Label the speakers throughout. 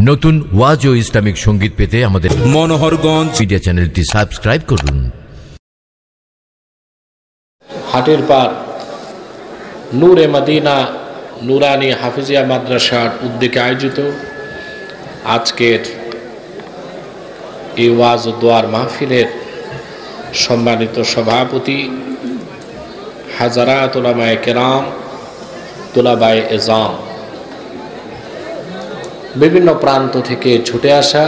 Speaker 1: নতুন ওয়াজ ও ইসলামিক সঙ্গীত পেতে আমাদের
Speaker 2: মনোহরগঞ্জ
Speaker 1: মিডিয়া চ্যানেলটি সাবস্ক্রাইব করুন।
Speaker 3: হাটের পার নূরে মদিনা নুরানি হাফিজিয়া মাদ্রাসার উদ্যোগে আয়োজিত আজকের এই ওয়াজ ও দোয়ার মাহফিলের সম্মানিত সভাপতি হাজারাত উলামায়ে কেরাম, তুলাবায়ে এজাম, বিভিন্ন প্রান্ত থেকে ছুটে আসা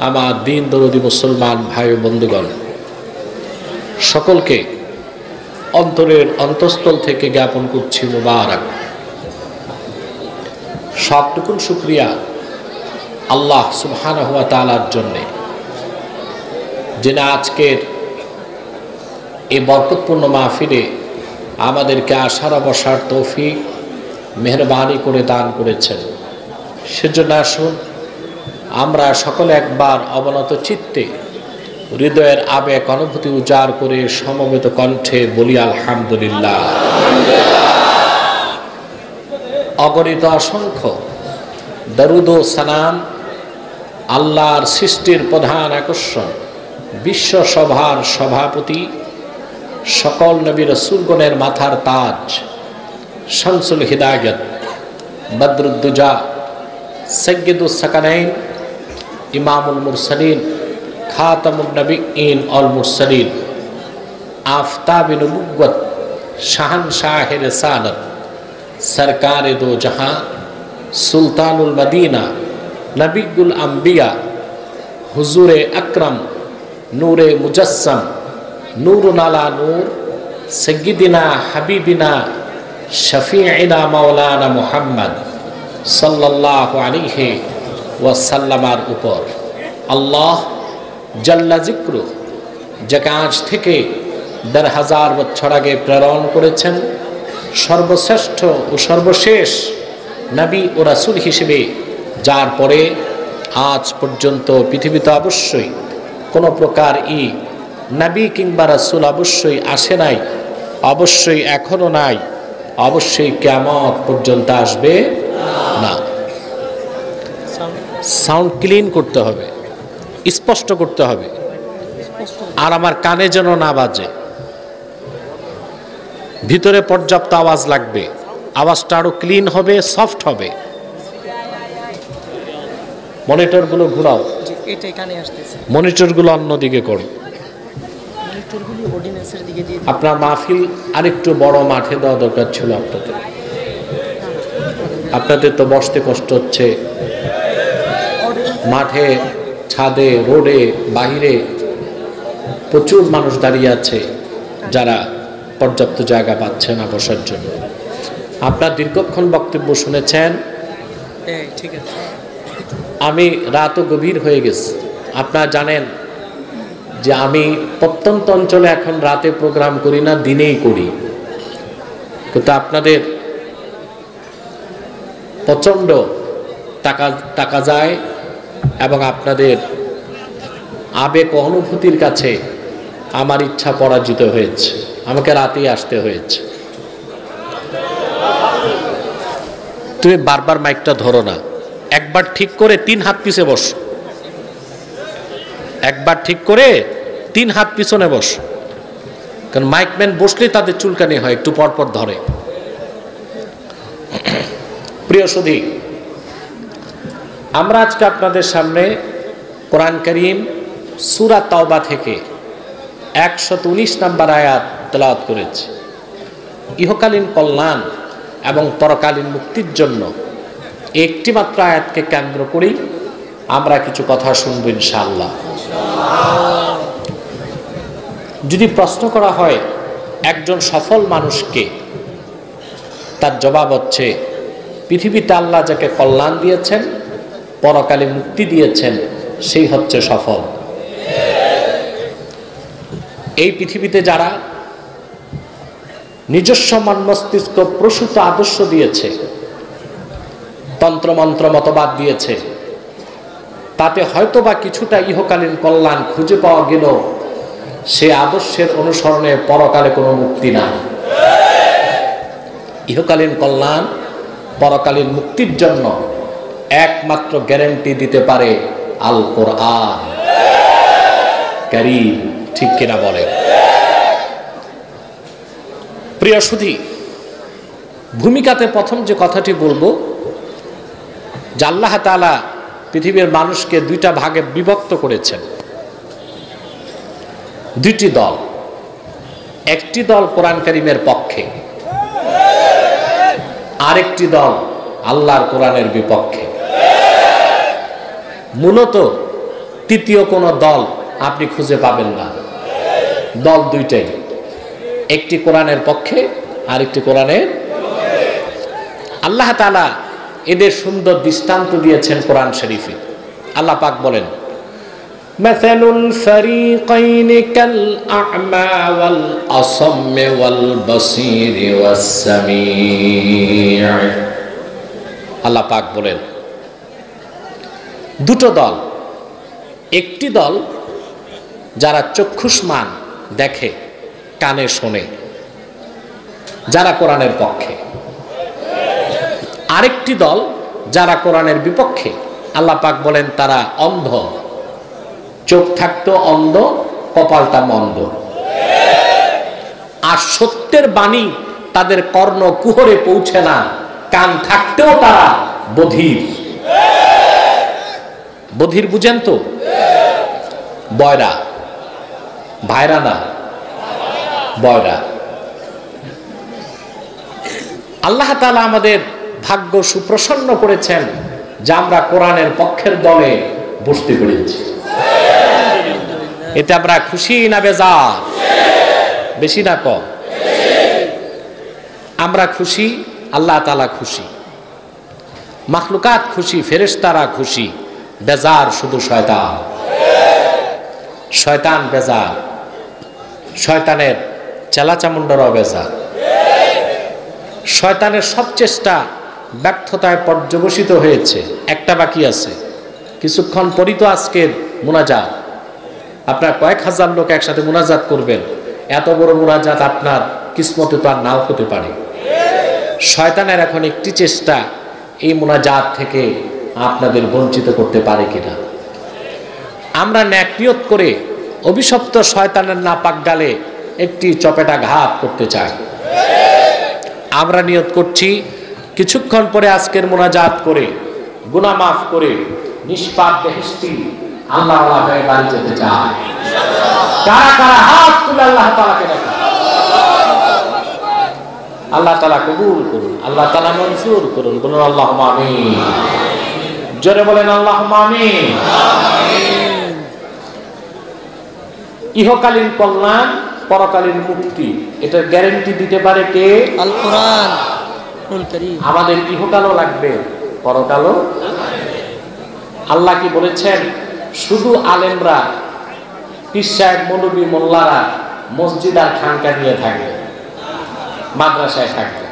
Speaker 3: আমার দিন দরদি মুসলমান ভাই ও বন্ধুগণ, সকলকে অন্তরের অন্তঃস্থল থেকে জ্ঞাপন করছি মুবারক। সবটুকুন শুকরিয়া আল্লাহ সুবহানাহু ওয়া তাআলার জন্যে, যিনি আজকের এই বরকতপূর্ণ মাহফিলে আমাদেরকে আসার বসার তৌফিক মেহরবানি করে দান করেছেন। সেজন্য আসুন আমরা সকলে একবার অবনত চিত্তে হৃদয়ের আবেগ অনুভূতি উজাড় করে সমবেত কণ্ঠে বলি আলহামদুলিল্লাহ। অগণিত অসংখ্য দরুদ ও সালাম আল্লাহর সৃষ্টির প্রধান আকর্ষণ, বিশ্ব সভার সভাপতি, সকল নবী রাসূলগণের মাথার তাজ, শামসুল হিদায়াত, বদরুদ্দুজা, সৈয়দুস সাকানাইন, ইমামুল মুরসালিন, খাতামুন নবিয়্যিন ওয়াল মুরসালিন, আফতাবে নবুওয়াত, শাহনশাহে রিসালাত, সরকারে দো জাহাঁ, সুলতানুল মদিনা, নবিয়ুল আম্বিয়া, হুজুরে আকরম, নূরে মুজাসসাম, নূরুন আলা নূর, সাইয়্যিদিনা হাবিবিনা শফিঈনা মাওলানা মুহাম্মদ সাল্লাল্লাহু আলাইহি ওয়াসাল্লামার উপর আল্লাহ জাল্লা যিকরু, যাকে আজ থেকে ১০০০০ বছর আগে প্রেরণ করেছেন, সর্বশ্রেষ্ঠ ও সর্বশেষ নবী ও রাসূল হিসেবে, যার পরে আজ পর্যন্ত পৃথিবীতে অবশ্যই কোনো প্রকার নবী কিংবা রাসূল অবশ্যই আসে নাই, অবশ্যই এখনো নাই, অবশ্যই কিয়ামত পর্যন্ত আসবে না। সাউন্ড ক্লিন করতে হবে, স্পষ্ট করতে হবে, আর আমার কানে যেন না বাজে। ভিতরে পর্যাপ্ত আওয়াজ লাগবে, আওয়াজটা আরো ক্লিন হবে, সফট হবে। মনিটরগুলো ঘোরাও, মনিটরগুলো অন্যদিকে করো। আপনার মাহফিল আরেকটু বড় মাঠে দেওয়া দরকার ছিল আপনাদের তো বসতে কষ্ট হচ্ছে। মাঠে, ছাদে, রোডে, বাহিরে প্রচুর মানুষ দাঁড়িয়ে আছে যারা পর্যাপ্ত জায়গা পাচ্ছে না বসার জন্য। আপনার দীর্ঘক্ষণ বক্তব্য শুনেছেন, আমি রাতও গভীর হয়ে গেছে। আপনারা জানেন যে আমি প্রত্যন্ত অঞ্চলে এখন রাতে প্রোগ্রাম করি না, দিনেই করি, কিন্তু আপনাদের প্রচণ্ড টাকা যায় এবং আপনাদের আবেগ অনুভূতির কাছে আমার ইচ্ছা পরাজিত হয়েছে, আমাকে রাতেই আসতে হয়েছে। তুমি বারবার মাইকটা ধরো না, একবার ঠিক করে 3 হাত পিছে বস, একবার ঠিক করে 3 হাত পিছনে বস, কারণ মাইকম্যান বসলে তাদের চুলকানি হয়, একটু পরপর ধরে। প্রিয় সুধী, আমরা আজকে আপনাদের সামনে কোরআন কারীম সূরা তাওবা থেকে 119 নম্বর আয়াত তেলাওয়াত করেছি। ইহকালীন কল্যাণ এবং পরকালীন মুক্তির জন্য একটি মাত্র আয়াতকে কেন্দ্র করেই আমরা কিছু কথা শুনব ইনশাআল্লাহ। যদি প্রশ্ন করা হয় একজন সফল মানুষকে, তার জবাব হচ্ছে পৃথিবীতে আল্লাহ যাকে কল্যাণ দিয়েছেন, পরকালে মুক্তি দিয়েছেন, সেই হচ্ছে সফল। এই পৃথিবীতে যারা নিজস্ব মন মস্তিষ্ক প্রসূত আদর্শ দিয়েছে, তন্ত্রমন্ত্র মতবাদ দিয়েছে, তাতে হয়তোবা কিছুটা ইহকালীন কল্যাণ খুঁজে পাওয়া গেল, সে আদর্শের অনুসরণে পরকালে কোনো মুক্তি নাই। ইহকালীন কল্যাণ, পরকালীন মুক্তির জন্য একমাত্র গ্যারান্টি দিতে পারে আল কোরআন কারীম। ঠিক কিনা বলেন? প্রিয় সুধী, ভূমিকাতে প্রথম যে কথাটি বলবো, যে আল্লাহ তাআলা পৃথিবীর মানুষকে দুইটা ভাগে বিভক্ত করেছেন, দুইটি দল। একটি দল কোরআন কারীমের পক্ষে, আরেকটি দল আল্লাহর কোরআনের বিপক্ষে। মূলত তৃতীয় কোনো দল আপনি খুঁজে পাবেন না। দল দুইটাই, একটি কোরআনের পক্ষে, আরেকটি কোরআনের। আল্লাহ তাআলা এদের সুন্দর দৃষ্টান্ত দিয়েছেন কোরআন শরীফে। আল্লাহ পাক বলেন, মাসালুল ফারিকাইনি কাল আ'মা ওয়াল আসাম্মি ওয়াল বাসীরি ওয়াস সামি'। আল্লাহ পাক বলেন, দুটো দল। একটি দল যারা চক্ষুষ্মান, দেখে, কানে শোনে, যারা কোরআনের পক্ষে। আরেকটি দল যারা কোরআনের বিপক্ষে। আল্লাহ পাক বলেন তারা অন্ধ, চোখ থাকতো অন্ধ, কপালটা মন্দ। আর সত্যের বাণী তাদের কর্ণ কুহরে পৌঁছে না, কান থাকতেও তারা বধির। বধির বুঝেন তো? বয়রা, ভাইরা না, বয়রা। আল্লাহ তাআলা আমাদের ভাগ্য সুপ্রসন্ন করেছেন যে আমরা কোরআনের পক্ষের দলে বসতে পেরেছি। এতে আমরা খুশি না বেজার? বেশি না কম? আমরা খুশি, আল্লাহ তাআলা খুশি, মাখলুকাত খুশি, ফেরেশতারা খুশি। বেজার শুধু শয়তান। শয়তান বেজার, শয়তানের চেলাচামুন্ডারও বেজার। শয়তানের সব চেষ্টা ব্যর্থতায় পর্যবসিত হয়েছে। একটা বাকি আছে, কিছুক্ষণ পরই তো আজকের মুনাজাত। আপনার কয়েক হাজার লোক একসাথে মুনাজাত করবেন, এত বড় মুনাজাত আপনার কিসমতে তো আর নাও হতে পারে। শয়তানের এখন একটি চেষ্টা, এই মুনাজাত থেকে আপনাদের বঞ্চিত করতে পারে কিনা। আমরা ন্যাক নিয়ত করে অভিশপ্ত শয়তানের নাপাক গালে একটি চপেটা ঘাত করতে চাই। আমরা নিয়ত করছি কিছুক্ষণ পরে আজকের মুনাজাত করে, গুনাহ মাফ করে, নিষ্পাপ বেহেশতি আল্লাহওয়ালা হয়ে বাড়ি যেতে চায়। কারা কারা হাত তুলে আল্লাহ তাআলাকে ডাকেন? আল্লাহ তাআলা কবুল করুন, আল্লাহ তাআলা মঞ্জুর করুন। বলুন আল্লাহুম্মা আমিন। জোরে বলেন আল্লাহুম্মা আমিন। ইহকালীন কল্যাণ, পরকালীন মুক্তি, এটার গ্যারান্টি দিতে পারে কে?
Speaker 2: আল কোরআন।
Speaker 3: আমাদের ইহকালও লাগবে, পরকালও। আল্লাহ কি বলেছেন? শুধু আলেমরা, পীর সাহেব, মৌলবী, মোল্লারা মসজিদ আর খানকা নিয়ে থাকবে, মাদ্রাসায় থাকবে।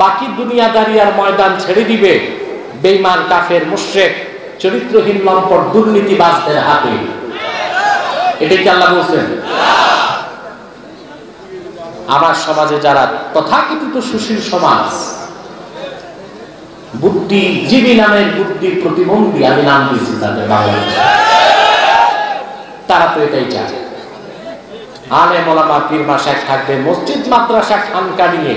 Speaker 3: বাকি দুনিয়াদারি আর ময়দান ছেড়ে দিবে বেঈমান, কাফের, মুশরিক, চরিত্রহীন, লম্পট, দুর্নীতিবাজদের হাতে। এটাই কি আল্লাহ বলছেন? আমার সমাজে যারা তথাকথিত সুশীল সমাজ, বুদ্ধিজীবী নামের বুদ্ধি প্রতিবন্ধী, আমি নাম দিয়েছি তাদের বাংলাদেশে, তারা তো এটাই চায়। আলেম ওলামা, পীর মাশায়েখ থাকবে, মসজিদ মাদ্রাসা খানকা নিয়ে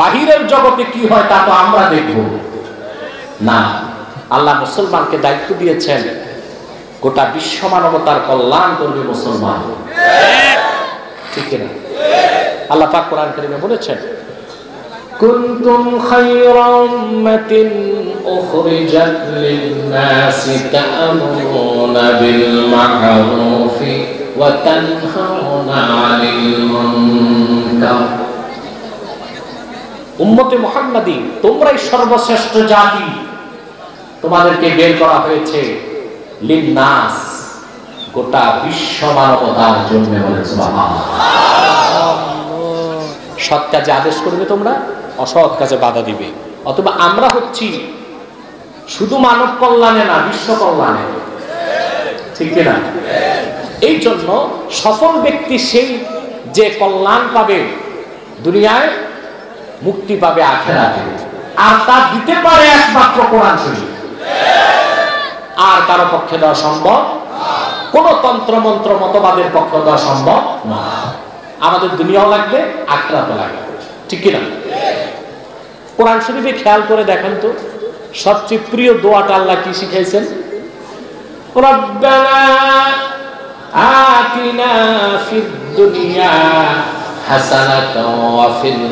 Speaker 3: বাহিরের জগতে কি হয় তা তো আমরা দেখব না। আল্লাহ মুসলমানকে দায়িত্ব দিয়েছেন গোটা বিশ্ব মানবতার কল্যাণ করবে মুসলমান। ঠিক না? আল্লাহ পাক কোরআন কারীমে বলেছেন, কুনতুম খায়রা উম্মাতিন উখরিজাত লিন-নাসি তা'মুরুনা বিল মা'রুফি ওয়া তানহাউনা 'আনিল মুনকার। উম্মতে মুহাম্মাদী, তোমরাই সর্বশ্রেষ্ঠ জাতি, তোমাদেরকে বের করা হয়েছে লিন-নাস, গোটা বিশ্ব মানবতার জন্য। বলে সুবহানাল্লাহ। সৎ কাজে আদেশ করবে তোমরা, অসৎ কাজে বাধা দিবে। অথবা আমরা হচ্ছি শুধু মানব কল্যাণে না, বিশ্ব কল্যাণে। ঠিক না? এই জন্য সফল ব্যক্তি সেই যে কল্যাণ পাবে দুনিয়ায়, মুক্তি পাবে আখিরাতে, আর তা দিতে পারে একমাত্র কোরআন শরীফ। আর কারো পক্ষে দেওয়া সম্ভব, কোন তন্ত্র মন্ত্র মতবাদের পক্ষে দেওয়া সম্ভব না। আমাদের দুনিয়াও লাগবে, আখিরাতও লাগবে, ঠিক কিনা? কোরআন শরীফে খেয়াল করে দেখেন তো, সবচেয়ে প্রিয় দোয়াটা আল্লাহ কি শিখাইছেন? রব্বানা আতিনা ফিদ দুনিয়া হাসানাতাও ওয়া ফিল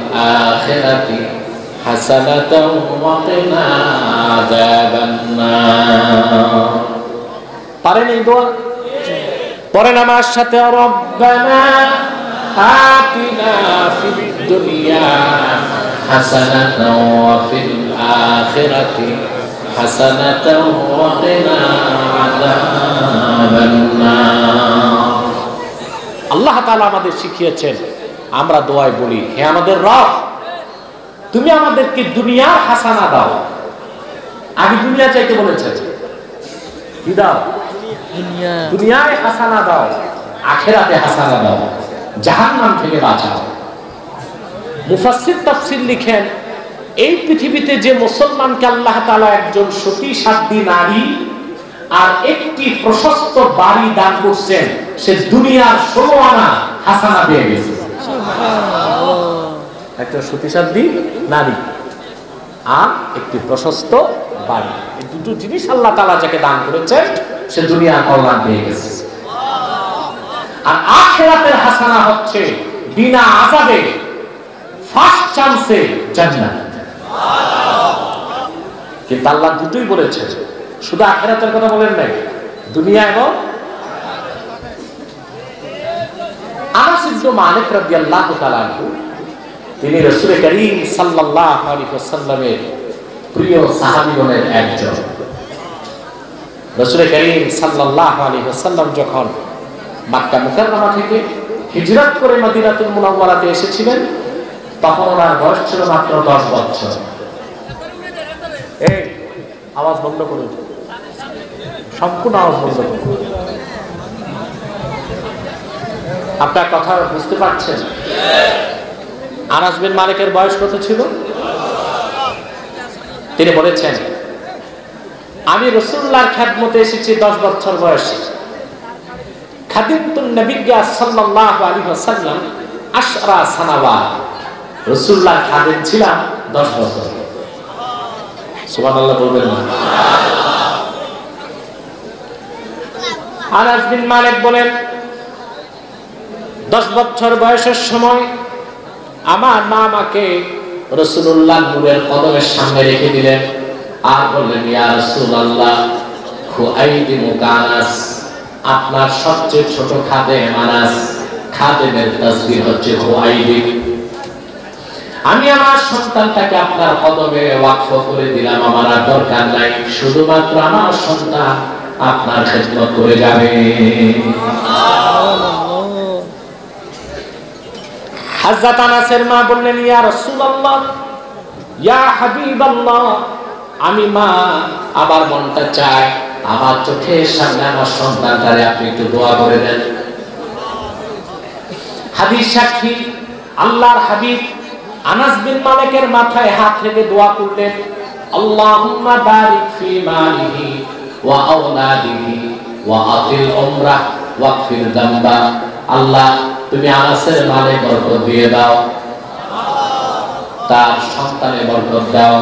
Speaker 3: আখিরাতি হাসানাতাও ওয়া কিনা আযাবান নার। পারেন এই দোয়া? পড়েন আমার সাথে, রব্বানা আতিনা ফিদ দুনিয়া হাসানাতাও ওয়া ফিল আখিরাতি হাসানাতাও ওয়া কিনা আযাবান নার। আল্লাহ তাআলা আমাদের শিখিয়েছেন, আমরা দোয়ায় বলি, হে আমাদের রব, তুমি আমাদেরকে দুনিয়ার হাসানা দাও। আগে দুনিয়া চাইতে বলেছেন, কি দাও? দুনিয়ায় হাসানা দাও, আখিরাতে হাসানা দাও, জাহান্নাম থেকে বাঁচাও। মুফাসসির তাফসীর লিখেন, এই পৃথিবীতে যে মুসলমানকে আল্লাহ তাআলা একজন সতী সাধ্বী নারী আর একটি প্রশস্ত বাড়ি দান করছেন, সে দুনিয়ার 16 আনা হাসানা পেয়ে গেছে। একটা সতী সাধ্বী নারী আর একটি প্রশস্ত বাড়ি, এই দুটো জিনিস আল্লাহ তাআলা যাকে দান করেছেন, সে দুনিয়ার কল্যাণ পেয়ে গেছে। আর আখিরাতের হাসানা হচ্ছে বিনা আযাবে ফার্স্ট চান্সে জান্নাত। কিন্তু আল্লাহ দুটোই বলেছে, শুধু আখিরাতের কথা বলেন নাই, দুনিয়া এবং আনাস ইবনে মালিক রাদিয়াল্লাহু তাআলা আনহু, তিনি রাসূল করিম সাল্লাল্লাহু আলাইহি ওয়াসাল্লামের প্রিয় সাহাবীগণের একজন। রাসূল করিম সাল্লাল্লাহু আলাইহি ওয়াসাল্লাম যখন মক্কা মুকাররমা থেকে হিজরত করে মদিনাতুল মুনাওয়ারাতে এসেছিলেন, তখন ওনার বয়স ছিল মাত্র 10 বছর। এই আওয়াজ বন্ধ করুন, সম্পূর্ণ আওয়াজ বন্ধ করুন। আপনার কথা বুঝতে পারছেন? আনাস বিন মালিকের বয়স কত ছিল? তিনি বলেছেন, আমি রাসূলুল্লাহর খেদমতে এসেছি 10 বছর বয়সে। খাদিমতুন নবী সাল্লাল্লাহু আলাইহি ওয়াসাল্লাম 10 সানাওয়াত, রাসূলুল্লাহর খাদিম ছিলাম 10 বছর। সুবহানাল্লাহ বলবেন না? আনাস বিন মালিক বলেন, 10 বছর বয়সের সময় আমার মা আমাকে রাসূলুল্লাহর নূরের কদমের সামনে রেখে দিলেন আর বললেন, ইয়া রাসূলুল্লাহ খুআইদিমুকা আনাস, আপনার সবচেয়ে ছোট খাদেম আনাস, খাদেমের তাসবিহ হচ্ছে খুআইদিম। আমি আমার সন্তানটাকে আপনার কদমে ওয়াকফ করে দিলাম, আমার আর দরকার নাই, শুধুমাত্র আমার সন্তান আপনার খেদমত করে যাবে। হযরত আনাসের মা বললেন, ইয়া রাসূলুল্লাহ, ইয়া হাবিবাল্লাহ, আমি মা, আমার মনটা চায় আমার চোখের সামনে আমার সন্তানটারে আপনি একটু দোয়া করে দেন। হাদিস সাক্ষী, আল্লাহর হাবিব আনাস বিন মালিকের মাথায় হাত রেখে দোয়া করলেন, আল্লাহুম্মা বারিক ফি মালিহি ওয়া আওলাদিহি ওয়া আতিল উমরাহ ওয়াগফির যামবা। আল্লাহ, তুমি আনাসের মালে বরকত দিয়ে দাও, তার সন্তানে বরকত দাও,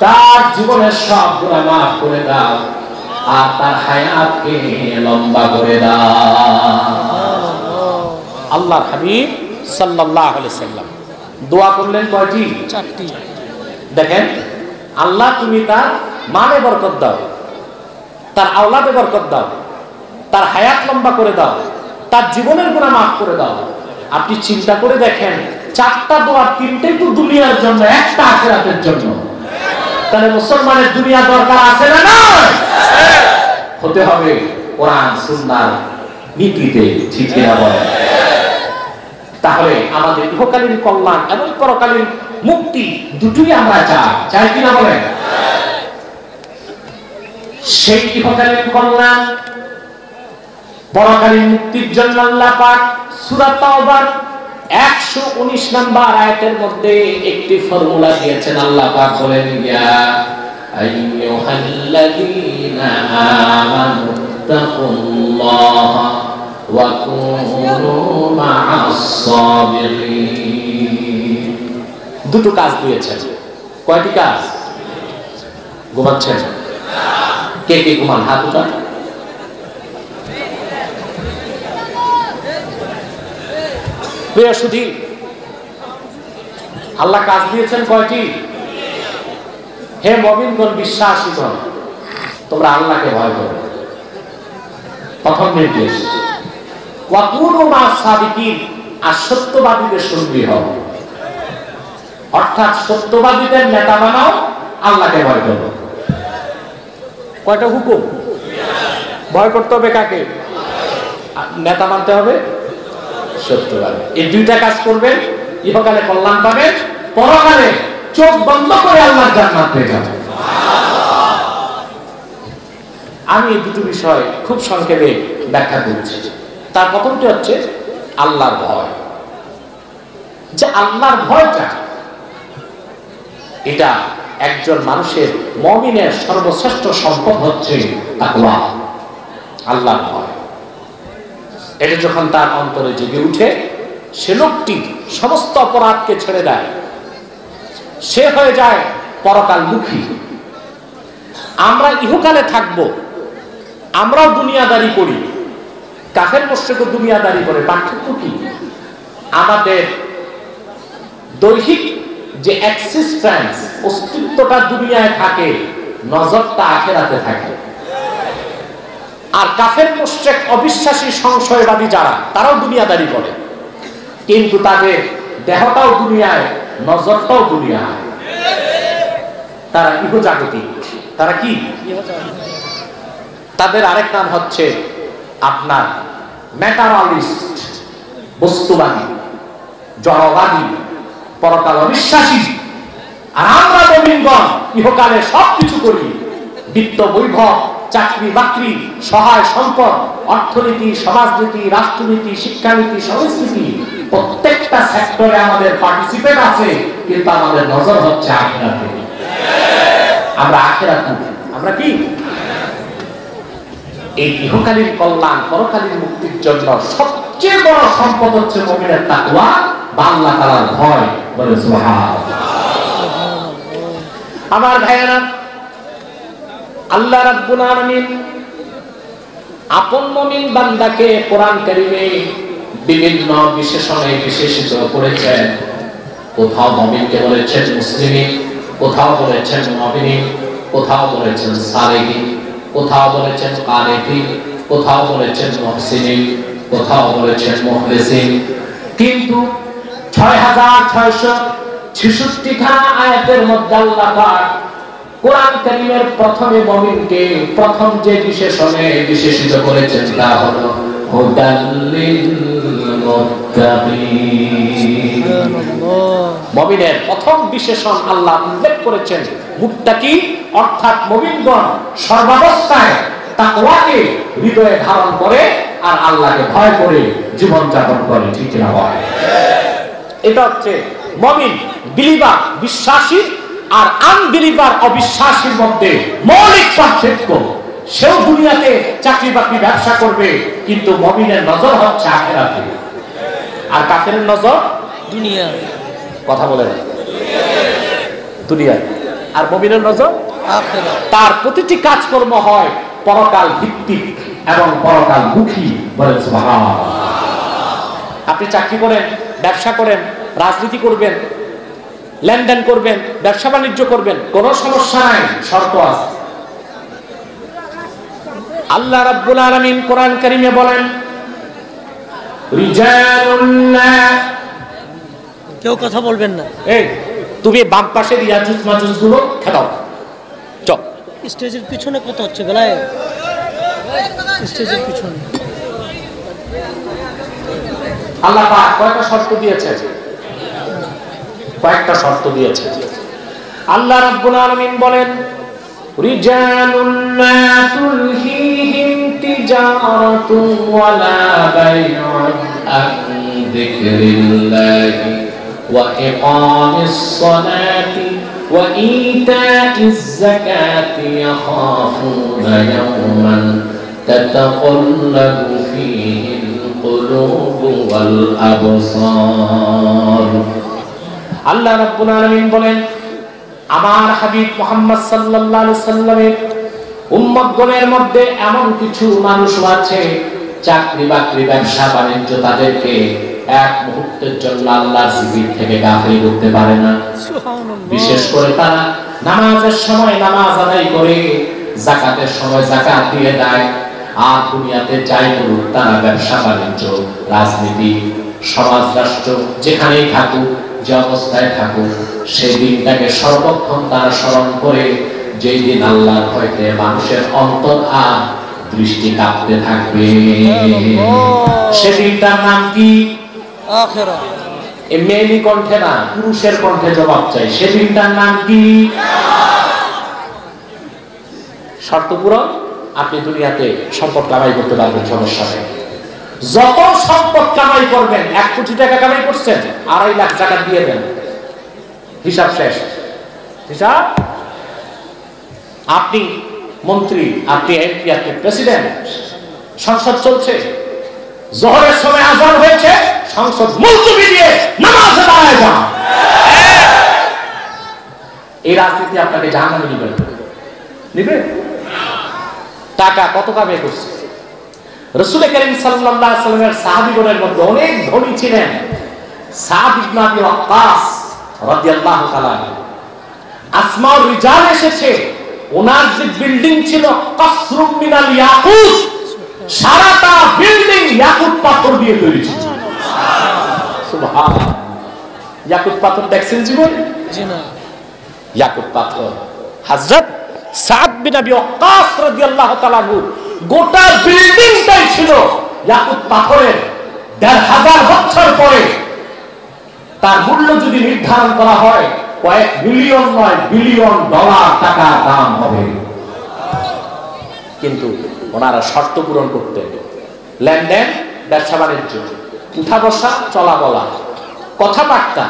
Speaker 3: তার জীবনের সব গুনাহ মাফ করে দাও, আর তার হায়াতকে লম্বা করে দাও। আল্লাহর হাবিব সাল্লাল্লাহু আলাইহি ওয়াসাল্লাম দোয়া করলেন কয়টি? 4টি। দেখেন, আল্লাহ তুমি তার মালে বরকত দাও, তার আওলাদে বরকত দাও, তার হায়াত লম্বা করে দাও, তার জীবনের গুনাহ মাফ করে দাও। আপনি চিন্তা করে দেখেন, 4টা দোয়া, 3টেই তো দুনিয়ার জন্য, একটা আখিরাতের জন্য। তাহলে মুসলমানের দুনিয়া দরকার আছে না? না, হতে হবে কোরআন সুন্নাহর নীতিতে, ঠিক কিনা বলেন? তাহলে আমাদের ইহকালীন কল্যাণ এবং পরকালীন মুক্তি দুটোই আমরা চাই কিনা বলেন? সেই ইহকালীন কল্যাণ পরকালীন মুক্তির জন্য আল্লাহ পাক সূরা তাওবার 119 নম্বর আয়াতের মধ্যে একটি ফর্মুলা দিয়েছেন। আল্লাহ পাক বলেন, ইয়া আইয়ুহাল্লাযীনা আমানু তাকুল্লাহা ওয়া কুনু মা'আস সাবিরিন। দুটো কাজ দিয়েছেন। কয়টি কাজ? ঘুমাচ্ছেন? কে কে ঘুমান? হাত উঠান। প্রিয় সুধী, আল্লাহ কাজ দিয়েছেন কয়টি? হে মুমিনগণ, বিশ্বাসীগণ, তোমরা আল্লাহকে ভয় করো। প্রথম নির্দেশ, ওয়া কুনু মা'আস সাদিকিন, আর সত্যবাদীদের সঙ্গী হও। অর্থাৎ সত্যবাদীদের নেতা বানাও, আল্লাহকে ভয় করো। কয়টা হুকুম? ভয় করতে হবে কাকে? নেতা মানতে হবে সত্যবাদী। এই দুইটা কাজ করবেন, ইহকালে কল্যাণ পাবেন, পরকালে চোখ বন্ধ করে আল্লাহর জান্নাত পেয়ে যাবেন। আমি এই দুটো বিষয় খুব সংক্ষেপে ব্যাখ্যা করছি। তার প্রথমটি হচ্ছে আল্লাহর ভয়। যে আল্লাহর ভয়টা, এটা একজন মানুষের, মুমিনের সর্বশ্রেষ্ঠ সম্পদ হচ্ছে তাকওয়া, আল্লাহর ভয়। এটা যখন তার অন্তরে জেগে উঠে, সে লোকটি সমস্ত অপরাধকে ছেড়ে দেয়, সে হয়ে যায় পরকালমুখী। আমরা ইহকালে থাকবো, আমরাও দুনিয়াদারি করি, কাফের মুশরিকও দুনিয়াদারি করে। পার্থক্য কি? আমাদের দৈহিক যে এক্সিস্টেন্স, অস্তিত্বটা দুনিয়ায় থাকে, নজরটা আখিরাতে থাকে। আর কাফের মুশরিক, অবিশ্বাসী, সংশয়বাদী যারা, তারাও দুনিয়াদারি করে, কিন্তু তাদের দেহটাও দুনিয়ায়, নজরটাও দুনিয়ায়। তারা ইহজাগতিক। তারা কি? তাদের আরেক নাম হচ্ছে আপনার ম্যাটারালিস্ট, বস্তুবাদী, জড়বাদী, পরকাল অবিশ্বাসী। আর আমরা মুমিনগণ ইহকালে সবকিছু করি। বিত্ত, বৈভব, চাকরি বাকরি, সহায় সম্পদ, অর্থনীতি, সমাজনীতি, রাষ্ট্রনীতি, শিক্ষানীতি, সংস্কৃতি, প্রত্যেকটা সেক্টরে আমাদের পার্টিসিপেট আছে, কিন্তু আমাদের নজর হচ্ছে আখিরাতে। আমরা আখিরাত, আমরা কি? এই ইহকালীন কল্যাণ, পরকালীন মুক্তির জন্য সবচেয়ে বড় সম্পদ হচ্ছে মুমিনের তাকওয়া বা আল্লাহ তাআলার ভয়। বলে সুবহানাল্লাহ। আমার ভাইয়েরা, আল্লাহ রাব্বুল আলামিন আপন মুমিন বান্দাকে কোরআন কারীমে বিভিন্ন বিশেষণে বিশেষিত করেছেন। কোথাও মুমিনকে বলেছেন মুসলিমিন, কোথাও বলেছেন মুমিনিন, কোথাও বলেছেন সালেহিন, কোথাও বলেছেন কানিতিন, কোথাও বলেছেন মুহসিনিন, কোথাও বলেছেন মুখলিসিন। কিন্তু 6666 খানা আয়াতের মধ্যে আল্লাহ পাক কোরআন কারীমের প্রথমে মুমিনকে প্রথম যে বিশেষণে বিশেষিত করেছেন তা হলো হুদাল লিল মুত্তাকিন। মুমিনের প্রথম বিশেষণ আল্লাহ উল্লেখ করেছেন মুত্তাকি, অর্থাৎ মুমিনগণ সর্বাবস্থায় তাকওয়াকে হৃদয়ে ধারণ করে আর আল্লাহকে ভয় করে জীবন যাপন করে। ঠিক না ভাই? এটা হচ্ছে মুমিন, বিলিভার, বিশ্বাসী, আর আনবিলিভার, অবিশ্বাসীর মধ্যে মৌলিক পার্থক্য। সেও দুনিয়াতে চাকরি বাকরি ব্যবসা করবে, কিন্তু মুমিনের নজর হচ্ছে আখিরাতে, আর কাফেরের নজর দুনিয়া। কথা বলে না, দুনিয়া। আর মুমিনের নজর আখিরাত। তার প্রতিটি কাজকর্ম হয় পরকাল ভিত্তিক এবং পরকাল মুখী। বলেন সুবহানাল্লাহ। আপনি চাকরি করেন, ব্যবসা করেন, রাজনীতি করবেন, লেনদেন করবেন, ব্যবসা বাণিজ্য করবেন, কোনো সমস্যা নাই, শর্ত আছে। আল্লাহ রাব্বুল আলামিন কোরআন কারীমে বলেন, রিজালুল্লাহ,
Speaker 2: কেউ কথা বলবেন না।
Speaker 3: এই তুমি বাম পাশের ইয়াজুজ মাজুজ গুলো খেদাও। চল,
Speaker 2: স্টেজের পিছনে কত হচ্ছে বেলায়, স্টেজের পিছনে।
Speaker 3: আল্লাহ পাক কয়টা শর্ত দিয়েছে? কয়েকটা শর্ত দিয়েছে। আল্লাহ রাব্বুল আলামিন বলেন, রিজালুন লা তুলহিহিম তিজারাতুন ওয়ালা বাইউন আন যিকরিল্লাহি ওয়া ইকামিস সালাতি وإيتاء الزكاة يخافون يوما تتقلب فيه القلوب والأبصار আল্লাহ রাব্বুল আলামিন বলেন আমার হাবিব মুহাম্মদ সাল্লাল্লাহু আলাইহি সাল্লামের উম্মতগণের মধ্যে এমন কিছু মানুষ আছে চাকরি বাকরি ব্যবসা বাণিজ্য তাদেরকে এক মুহূর্তের জন্য আল্লাহর জিকির থেকে গাফিল করতে পারে না। বিশেষ করে তারা নামাজের সময় নামাজ আদায় করে, যাকাতের সময় যাকাত দিয়ে দেয়, আর দুনিয়াতে যাই করুক তারা ব্যবসা বাণিজ্য রাজনীতি সমাজ রাষ্ট্র যেখানেই থাকুক যে অবস্থায় থাকুক সেই দিনটাকে সর্বক্ষণ তারা স্মরণ করে, যেই দিন আল্লাহর ভয়তে মানুষের অন্তর আর দৃষ্টি কাঁপতে থাকবে। সেদিনটার নাম কি?
Speaker 2: আখিরাত।
Speaker 3: এই মেয়েলি কণ্ঠে না, পুরুষের কণ্ঠে জবাব চাই। সেদিনটার নাম কি? শর্ত পূরণ, আপনি দুনিয়াতে সম্পদ কামাই করতে পারবেন, সমস্যা নেই। যত সম্পদ কামাই করবেন, 1 কোটি টাকা কামাই করছেন, 2.5 লাখ টাকা দিয়ে দেন, হিসাব শেষ। হিসাব, আপনি মন্ত্রী, আপনি এমপি, আপনি প্রেসিডেন্ট, সংসদ চলছে, জোহরের সময় আযান হয়েছে, সংসদ মুলতবি দিয়ে নামাজে দাঁড়ায় যান। এই রাজনীতি আপনাকে জাহান্নামে নিবে। টাকা কত কামাই করছে? রাসূল করিম সাল্লাল্লাহু আলাইহি ওয়াসাল্লামের সাহাবীগণের মধ্যে অনেক ধনী ছিলেন সাদ ইবনে আবি ওয়াক্কাস রাদিয়াল্লাহু তাআলা। আসমাউর রিজাল এসেছে, ওনার যে বিল্ডিং ছিল কসরুম মিনাল ইয়াকুত, সারাটা বিল্ডিং ইয়াকুত পাথর দিয়ে তৈরি ছিল। সুবহানাল্লাহ। ইয়াকুত পাথর দেখছেন জীবনে?
Speaker 2: জি না।
Speaker 3: ইয়াকুত পাথর। হযরত সাদ বিন আবি ওয়াক্কাস রাদিয়াল্লাহু তাআলা গোটা বিল্ডিংটাই ছিল ইয়াকুত পাথরের। ১৫০০ বছর পরে তার মূল্য যদি নির্ধারণ করা হয়, কয়েক মিলিয়ন নয় বিলিয়ন ডলার টাকা দাম হবে। কিন্তু ওনারা শর্ত পূরণ করতে, লেনদেন, ব্যবসা বাণিজ্য, উঠা বসা, চলা বলা, কথাবার্তা,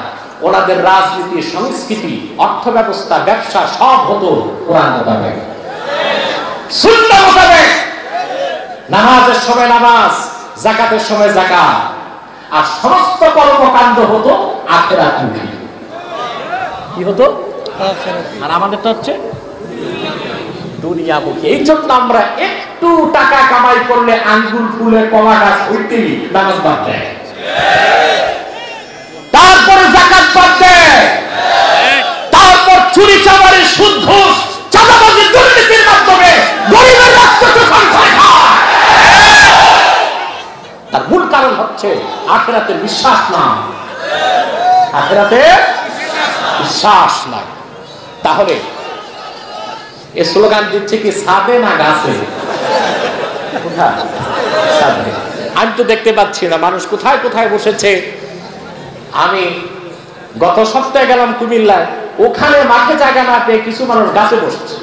Speaker 3: ওনাদের রাজনীতি, সংস্কৃতি, অর্থ ব্যবস্থা, ব্যবসা সব হতো কোরআন মোতাবেক, সুন্নাহ মোতাবেক। নামাজের সময় নামাজ, যাকাতের সময় যাকাত, আর সমস্ত কর্মকাণ্ড হতো আখিরাতমুখী। কি হতো? আখিরাত। আর আমাদেরটা হচ্ছে দুনিয়ামুখী। এই জন্য আমরা একটু টাকা কামাই করলে আঙ্গুল ফুলে কলা গাছ হইতেই নামাজ বাদ দেয়, তারপরে যাকাত বাদ দেয়, তারপর চুরি চামারি সুদ ঘুষ চাঁদাবাজি দুর্নীতির মাধ্যমে গরিবের রক্ত চোখন করে খায়। তার মূল কারণ হচ্ছে আখিরাতে বিশ্বাস না, আখিরাতে বিশ্বাস নাই। তাহলে এ স্লোগান দিচ্ছে কি ছাদে না গাছে? আমি তো দেখতে পাচ্ছি না মানুষ কোথায় কোথায় বসেছে। আমি গত সপ্তাহে গেলাম কুমিল্লায়, ওখানে মাঠে জায়গা না পেয়ে কিছু মানুষ গাছে বসছে।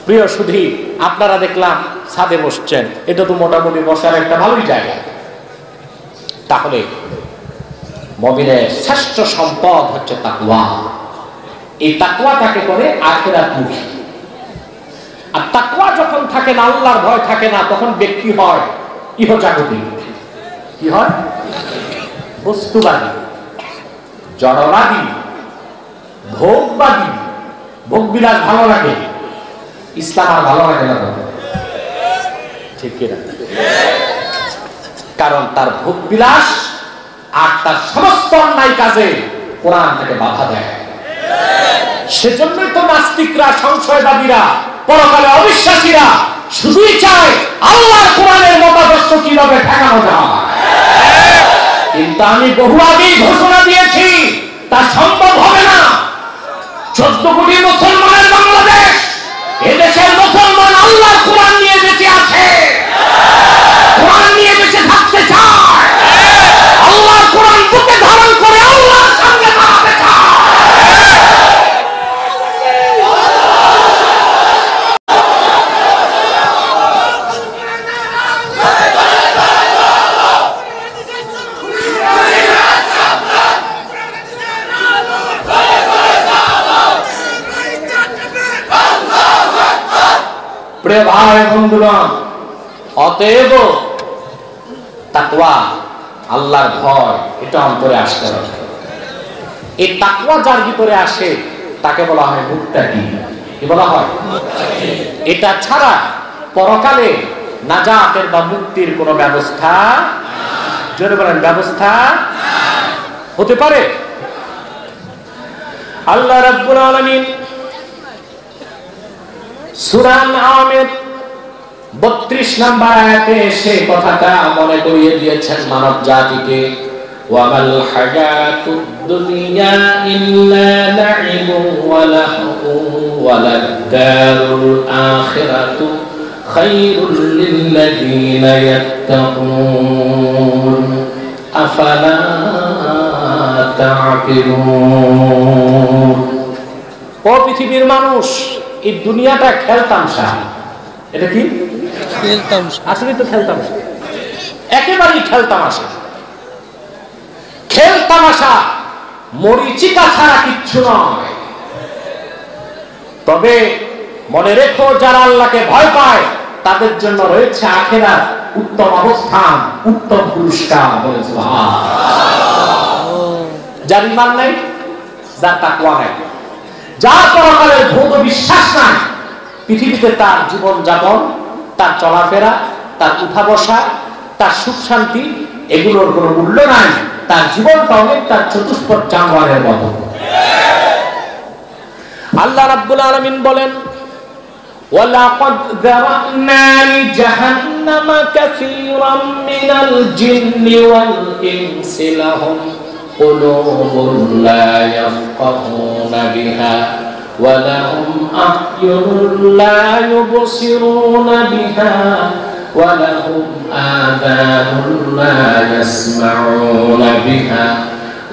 Speaker 3: প্রিয় সুধী, আপনারা দেখলাম ছাদে বসছেন, এটা তো মোটামুটি বসার একটা ভালোই জায়গা। তাহলে মুমিনের শ্রেষ্ঠ সম্পদ হচ্ছে তাকওয়া। এই তাকওয়াটাকে করে আখিরাতমুখী। আর তাকওয়া যখন থাকে না, আল্লাহর ভয় থাকে না, তখন ব্যক্তি হয় ইহজাগতিক। কি হয়? বস্তুবাদী, জড়বাদী, ভোগবাদী। ভোগবিলাস ভালো লাগে, ইসলাম আর ভালো লাগে না, ঠিক কিনা? কারণ তার ভোগবিলাস আর তার সমস্ত অন্যায় কাজে কোরআন থেকে বাধা দেয়। সেজন্যই তো নাস্তিকরা, সংশয়বাদীরা, পরকালে অবিশ্বাসীরা শুধুই চায় আল্লাহর কোরআনের মতাদর্শ কিভাবে ঠেকানো যায়। কিন্তু আমি বহু আগেই ঘোষণা দিয়েছি, তা সম্ভব হবে না। 14 কোটি মুসলমানের বাংলাদেশ, এদেশের মুসলমান আল্লাহর কোরআন নিয়ে বেঁচে আছে, কোরআন নিয়ে বেঁচে থাকতে চায়, আল্লাহর কোরআন বুকে ধারণ করে আল্লাহর সামনে দাঁড়াতে চায়। প্রিয় ভাই বন্ধুগণ, অতএব তাকওয়া, আল্লাহর ভয়, এটা অন্তরে আসতে হবে। এই তাকওয়া যার ভিতরে আসে তাকে বলা হয় মুত্তাকি। কি বলা হয়? এটা ছাড়া পরকালে নাজাতের বা মুক্তির কোনো ব্যবস্থা, জোরে বলেন, ব্যবস্থা হতে পারে? আল্লাহ রাব্বুল আলামিন সূরা আন-নামের 32 নম্বর আয়াতে সেই কথাটা মনে করিয়ে দিয়েছেন মানব জাতিকে। ওয়ামাল হায়াতুদ দুনিয়া ইল্লা লাইবুন ওয়া লাহবুন ওয়া লাদ-দারুল আখিরাতু খায়রুল লিল্লাযীনা ইয়াত্তাকুন আফালা তা'কিলুন। ও পৃথিবীর মানুষ, এই দুনিয়াটা খেলতামশা। এটা কি
Speaker 2: খেলতামশা?
Speaker 3: আসলে তো খেলতামশা, একেবারেই খেলতামশা। খেলতামশা, মরিচিকা ছাড়া কিচ্ছু নয়। তবে মনে রেখো, যারা আল্লাহকে ভয় পায় তাদের জন্য রয়েছে আখিরাত, উত্তম অবস্থান, উত্তম পুরস্কার। বলে সুবহানাল্লাহ। যার ঈমান নাই, যার তাকওয়া নাই, যার পরকালের ভৌত বিশ্বাস নাই, পৃথিবীতে তার জীবন যাপন, তার চলাফেরা, তার উঠা বসা, তার সুখ শান্তি, এগুলোর কোনো মূল্য নাই। তার জীবনটা অনেক তার চতুষ্পদ জানোয়ারের মতো। আল্লাহ রাব্বুল আলামিন বলেন, ওয়ালাকাদ যারানা লিজাহান্নামা কাসীরাম মিনাল জিন্নি ওয়াল ইনসি লাহুম কুলুবুন লা ইয়াফকাহুনা বিহা ওয়া লাহুম আ'য়ুনুন লা ইউবসিরুনা বিহা ওয়া লাহুম আযানুন লা ইয়াসমাউনা বিহা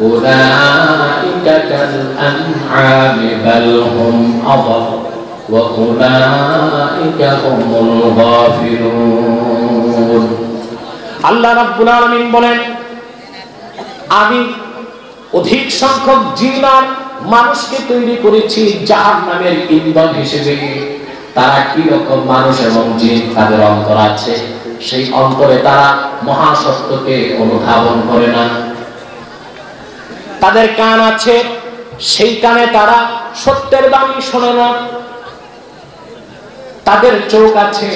Speaker 3: উলাইকা কাল আন'আমি বাল হুম আযাল ওয়া উলাইকা হুমুল গাফিলুন। আল্লাহ রাব্বুল আলামিন বলেন, আমি অধিক সংখ্যক জিন আর মানুষকে তৈরি করেছি জাহান্নামের ইন্ধন হিসেবে। তারা কি রকম মানুষ এবং জিন, তাদের অন্তর আছে, সেই অন্তরে তারা মহাসত্যকে অনুধাবন করে না। তাদের কান আছে, সেই কানে তারা সত্যের বাণী শোনে না। তাদের চোখ আছে,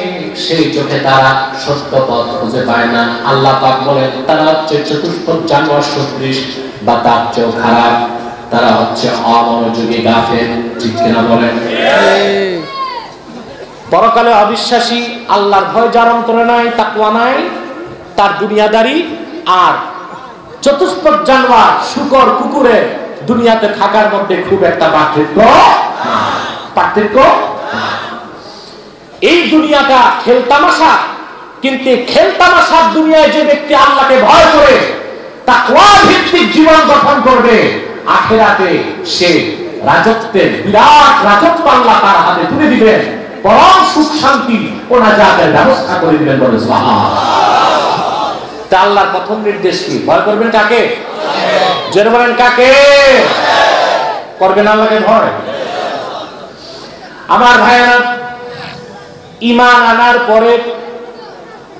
Speaker 3: সেই চোখে তারা সত্য পথ খুঁজে পায় না। আল্লাহ পাক বলেন, তারা হচ্ছে চতুষ্পদ জানোয়ার সদৃশ বা তার চেয়েও খারাপ। তারা হচ্ছে অমনোযোগী, গাফেল। ঠিক কিনা বলেন? পরকালে অবিশ্বাসী, আল্লাহর ভয় যার অন্তরে নাই, তাকওয়া নাই, তার দুনিয়াদারি আর চতুষ্পদ জানোয়ার, শূকর, কুকুরের দুনিয়াতে থাকার মধ্যে খুব একটা পার্থক্য। এই দুনিয়াটা খেলতামাশা, কিন্তু খেলতামাশার দুনিয়ায় যে ব্যক্তি আল্লাহকে ভয় করে তাকওয়া ভিত্তিক জীবন গঠন করবে, আখিরাতে সে রাজত্বের বিরাট রাজত্ব আল্লাহ তার হাতে তুলে দিবেন, পরম সুখ শান্তি ও নাজাতের ব্যবস্থা করে দিবেন। বলে সুবহানাল্লাহ। তা আল্লাহর প্রথম নির্দেশ কি? ভয় করবেন কাকে? জোরে বলেন, কাকে করবেন? আল্লাহকে ভয়। আমার ভাইয়েরা, ঈমান আনার পরে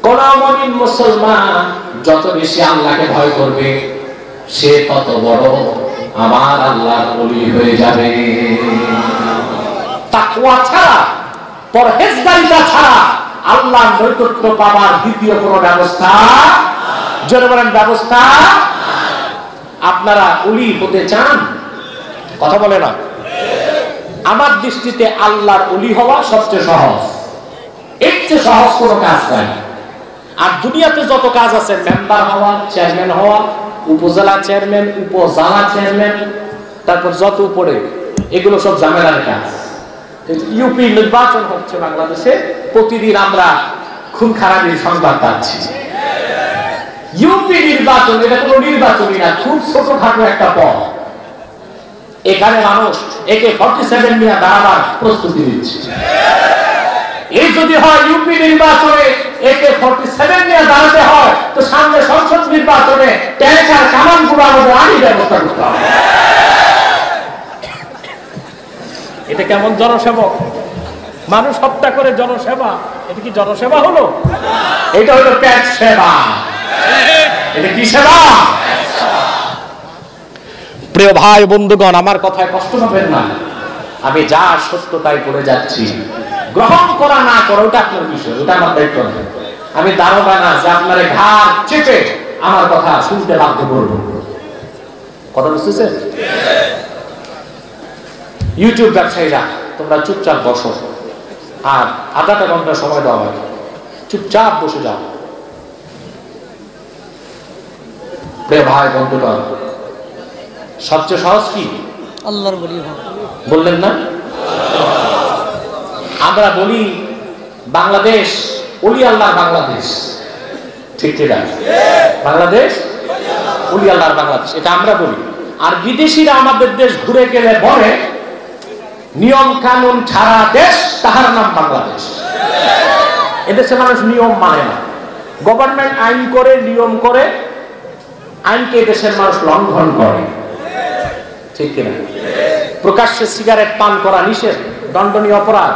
Speaker 3: কোন মুমিন মুসলমান যত বেশি আল্লাহকে ভয় করবে, সে তত বড় আমার আল্লাহর ওলি হয়ে যাবে। তাকওয়া ছাড়া, পরহেজগারিতা ছাড়া আল্লাহর নৈকট্য পাওয়ার দ্বিতীয় কোনো ব্যবস্থা, জোরে বলেন, ব্যবস্থা। আপনারা ওলি হতে চান? কথা বলে না। আমার দৃষ্টিতে আল্লাহর ওলি হওয়া সবচেয়ে সহজ। এর চেয়ে সহজ কোনো কাজ নাই। আর দুনিয়াতে যত কাজ আছে, মেম্বার হওয়া, চেয়ারম্যান হওয়া, উপজেলা চেয়ারম্যান, উপজেলা চেয়ারম্যান, তারপর যত উপরে, এগুলো সব ঝামেলার কাজ। ইউপি নির্বাচন হচ্ছে বাংলাদেশে, প্রতিদিন আমরা খুন খারাপির সংবাদ পাচ্ছি। ইউপি নির্বাচন, এটা কোনো নির্বাচনই না, খুব ছোটখাটো একটা পদ। এখানে মানুষ AK-47 নিয়ে দাঁড়াবার প্রস্তুতি নিচ্ছে। এই যদি হয় ইউপি নির্বাচনে AK-47 নিয়ে দাঁড়াতে হয়, তো সামনে সংসদ নির্বাচনে ট্যাঙ্কার কামান গুলো আমাদের আগে ব্যবস্থা করতে হবে। এটা কেমন জনসেবক? মানুষ হত্যা করে জনসেবা, এটা কি জনসেবা হলো? এটা হলো পেট সেবা। এটা কি সেবা? প্রিয় ভাই বন্ধুগণ, আমার কথায় কষ্ট পাবেন না, আমি যা সত্য তাই করে যাচ্ছি। গ্রহণ করা না করা ওটা আপনার বিষয়, ওটা আমার দায়িত্ব না। আমি দারোগা না যে আপনার ঘাড় চেপে আমার কথা শুনতে বাধ্য করবো। কথা বুঝতেছেন? ইউটিউব ব্যবসায়ীরা তোমরা চুপচাপ বসো, আর আধাটা ঘন্টা সময় দেওয়া হয়, চুপচাপ বসে যাও। প্রিয় ভাই বন্ধুগণ, সবচেয়ে সহজ কি?
Speaker 2: আল্লাহর বলি হও।
Speaker 3: বললেন না? আমরা বলি বাংলাদেশ ওলি আল্লাহর বাংলাদেশ, ঠিক ঠিক আছে? বাংলাদেশ ওলি আল্লাহর বাংলাদেশ, এটা আমরা বলি। আর বিদেশিরা আমাদের দেশ ঘুরে গেলে বলে নিয়ম কানুন ছাড়া দেশ, তাহার নাম বাংলাদেশ। এদেশে মানুষ নিয়ম মানে না, গভর্নমেন্ট আইন করে, নিয়ম করে, আইনকে দেশের মানুষ লঙ্ঘন করে, ঠিক কিনা? প্রকাশ্যে সিগারেট পান করা নিষেধ, দণ্ডনীয় অপরাধ।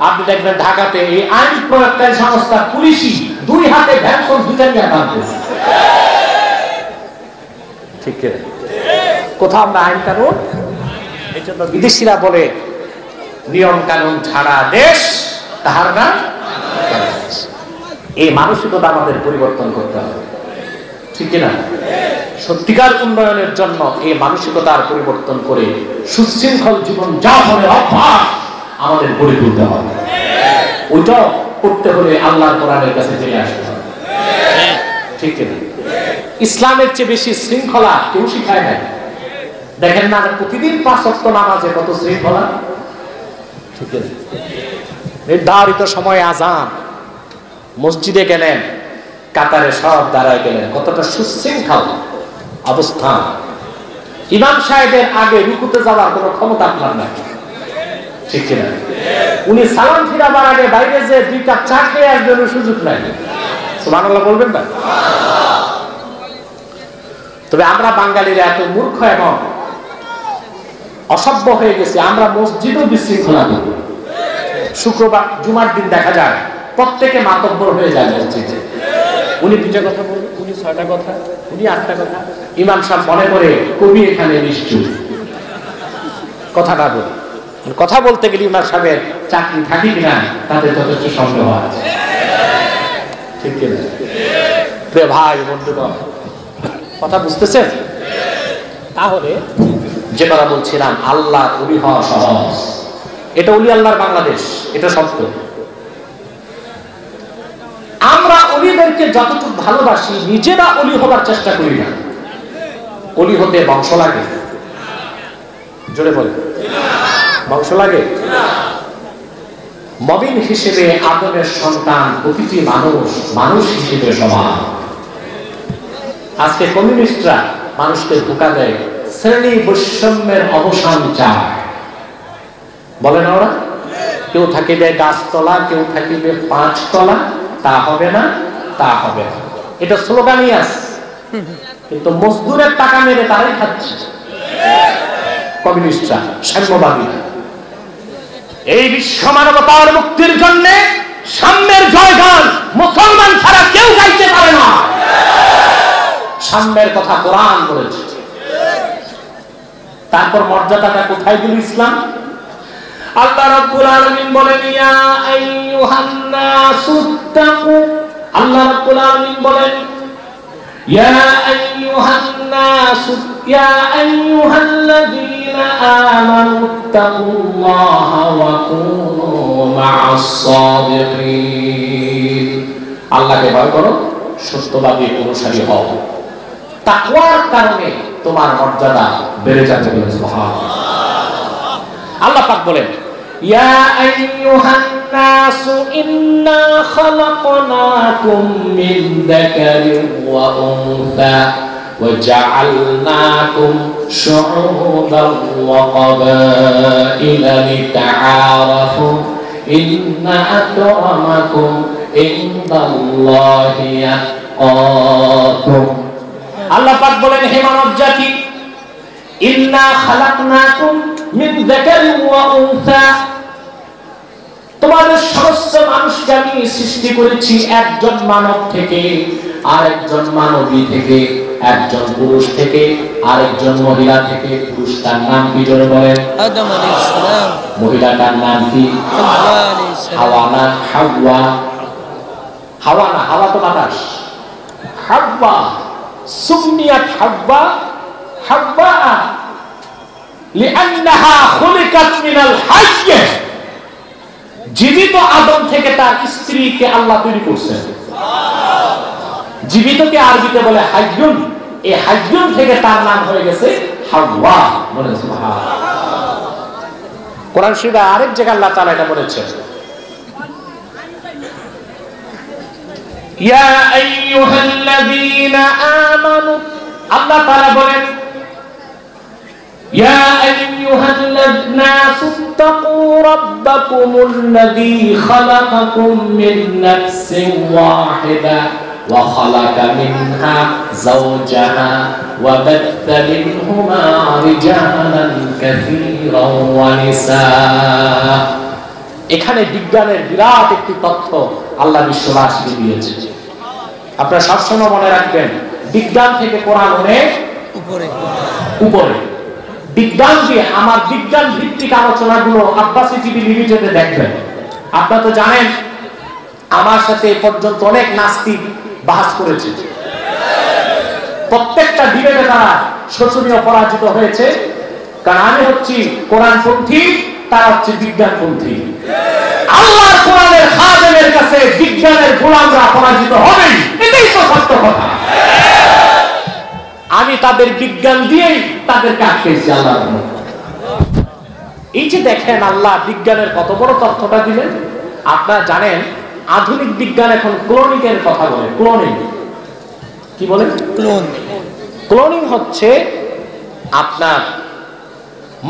Speaker 3: আপনি দেখবেন ঢাকাতে এই আইন প্রয়োগকারী সংস্থা পুলিশই 2 হাতে ভ্যানসন ভিতরিয়া টানতেছে, ঠিক কিনা? কোথাও আমরা আইন কানুন, এই জন্য বিদেশিরা বলে নিয়ম কানুন ছাড়া দেশ, তাহার নাম বাংলাদেশ। এই মানসিকতা আমাদের পরিবর্তন করতে হবে, ঠিক কিনা? সত্যিকার উন্নয়নের জন্য এই মানসিকতার পরিবর্তন করে সুশৃঙ্খল জীবন যাপনের অভ্যাস আমাদের গড়ে তুলতে হবে। ওইটা করতে হলে আল্লাহর কোরআনের কাছে ফিরে আসতে হবে, ঠিক কিনা? ইসলামের চেয়ে বেশি শৃঙ্খলা কেউ শিখায় নাই। দেখেন না, প্রতিদিন 5 ওয়াক্ত নামাজে কত শৃঙ্খলা, ঠিক আছে? নির্ধারিত সময়ে আযান, মসজিদে গেলেন, কাতারে সব দাঁড়ায় গেলেন, কতটা সুশৃঙ্খল অবস্থান। ইমাম সাহেবের আগে রুকুতে যাওয়ার কোনো ক্ষমতা আপনার নাই, ঠিক কিনা? উনি সালাম ফিরাবার আগে বাইরে যে 2 কাপ চা খেয়ে আসবেন সুযোগ নাই। সুবহানাল্লাহ বলবেন না? তবে আমরা বাঙালিরা এত মূর্খ এবং অসভ্য হয়ে গেছি, আমরা মসজিদও বিশৃঙ্খলা করি। শুক্রবার জুমার দিন দেখা যায় প্রত্যেকে মাতব্বর হয়ে যায় মসজিদে। উনি 2টা কথা বলবেন, উনি 6টা কথা, উনি 8টা কথা। ইমাম সাহেব মনে করে কবি এখানে নিশ্চুপ, কথাটা বলি। কথা বলতে গেলে ইমাম সাহেবের চাকরি থাকি কিনা তাদের যথেষ্ট সন্দেহ আছে, ঠিক কিনা? প্রিয় ভাই বন্ধুগণ, কথা বুঝতেছেন? তাহলে যে কথা বলছিলাম, আল্লাহ ওলি হওয়া সহজ, এটা ওলি আল্লাহর বাংলাদেশ, এটা সত্য। আমরা ওলিদেরকে যতটুকু ভালোবাসি, নিজেরা ওলি হবার চেষ্টা করি না। ওলি হতে বংশ লাগে, জোরে বলে, বংশ লাগে। মবিন হিসেবে আদমের সন্তান প্রতিটি মানুষ, মানুষ হিসেবে সমান। আজকে কমিউনিস্টরা মানুষকে ধোঁকা দেয়, শ্রেণী বৈষম্যের অবসান চায়, বলে না ওরা? কেউ থাকিবে গাছতলা, কেউ থাকিবে 5 তলা, তা হবে না, তা হবে না, এটা স্লোগানই আছে। কিন্তু মজদুরের টাকা মেরে তারাই খাচ্ছে কমিউনিস্টরা, সাম্যবাদীরা। এই বিশ্ব মানবতার মুক্তির জন্য সাম্যের জয়গান মুসলমান ছাড়া কেউ গাইতে পারে না। সাম্যের কথা কোরআন বলেছে। তারপর মর্যাদাটা কোথায় দিল ইসলাম? আল্লাহ রাব্বুল আলামিন বলেন, ইয়া আইয়ুহান নাসুত্তাকু, আল্লাহ রাব্বুল আলামিন বলেন, ইয়া আইয়ুহান নাসু, ইয়া আইয়ুহাল্লাযীনা আমানুত্তাকুল্লাহা ওয়া কুনু মা'আস সাদিকিন। আল্লাহকে ভয় করো, সত্যবাদী অনুসারী হও, তাকওয়ার কারণে তোমার মর্যাদা বেড়ে যাবে। সুবহানাল্লাহ। আল্লাহ পাক বলেন, ইয়া আইয়ুহান নাসু ইন্না খালাকনাকুম মিন যাকারিন ওয়া উনসা ওয়া জাআলনাকুম শুউবান ওয়া ক্বাবাইলা লিতাআরাফু ইন্না আকরামাকুম ইনদাল্লাহি আতকাকুম। আল্লাহ পাক বলেন, হে মানব জাতি, ইন্না খালাকনাকুম মিন যাকারিন ওয়া উনসা, তোমাদের মানুষকে আমি সৃষ্টি করেছি একজন মানব থেকে, আরেকজন মানবী থেকে, একজন পুরুষ থেকে, আরেকজন মহিলা থেকে। পুরুষটার নাম কি জোরে বলেন?
Speaker 2: আদম আলাইহিস সালাম।
Speaker 3: মহিলাটার নাম কি?
Speaker 2: হাওয়া আলাইহিস সালাম।
Speaker 3: হাওয়া না হাওয়া? হাওয়া না, হাওয়া তো বাতাস। হাওয়া সুমিয়াত হাওয়া হাওয়া লিআন্নাহা খুলিকাত মিনাল হাইয়। জীবিত আদম থেকে তার স্ত্রীকে আল্লাহ তৈরি করছেন। জীবিতকে আরবিতে বলে হাইয়ুন, এই হাইয়ুন থেকে তার নাম হয়ে গেছে হাওয়া। বলেন সুবহানাল্লাহ। কোরআন শরীফে আরেক জায়গায় আল্লাহ তাআলা এটা বলেছেন, ইয়া আইয়ুহাল্লাযীনা আমানু। আল্লাহ তাআলা বলেন, ইয়া আইয়ুহান্নাসু ইত্তাকু রাব্বাকুমুল্লাযী খালাকাকুম মিন নাফসিন ওয়াহিদা ওয়া খালাকা মিনহা যাওজাহা ওয়া বাথা মিনহুমা রিজালান কাসীরান ওয়া নিসা। এখানে বিজ্ঞানের বিরাট একটি তথ্য আল্লাহ বিশ্ববাসীকে দিয়েছে। আপনারা সবসময় মনে রাখবেন, বিজ্ঞান থেকে কোরআন অনেক উপরে উপরে। বিজ্ঞান দিয়ে আমার বিজ্ঞান ভিত্তিক আলোচনাগুলো আব্বাসী টিভি লিমিটেডে দেখবেন। আপনারা তো জানেন আমার সাথে এ পর্যন্ত অনেক নাস্তিক বাহাস করেছে। প্রত্যেকটা ডিবেটে তারা শোচনীয় পরাজিত হয়েছে, কারণ আমি হচ্ছি কোরআনপন্থী, তারা হচ্ছে বিজ্ঞানপন্থী। আল্লাহর কোরআনের খাদেমের কাছে বিজ্ঞানের গোলামরা পরাজিত হবেই, এটাই তো সত্য কথা। আমি তাদের বিজ্ঞান দিয়েই তাদেরকে আটকেছি আল্লাহর রহমতে। এই যে দেখেন আল্লাহ বিজ্ঞানের কত বড় তথ্যটা দিলেন। আপনারা জানেন আধুনিক বিজ্ঞান এখন ক্লোনিং এর কথা বলে। ক্লোনিং কি বলে? ক্লোনিং হচ্ছে আপনার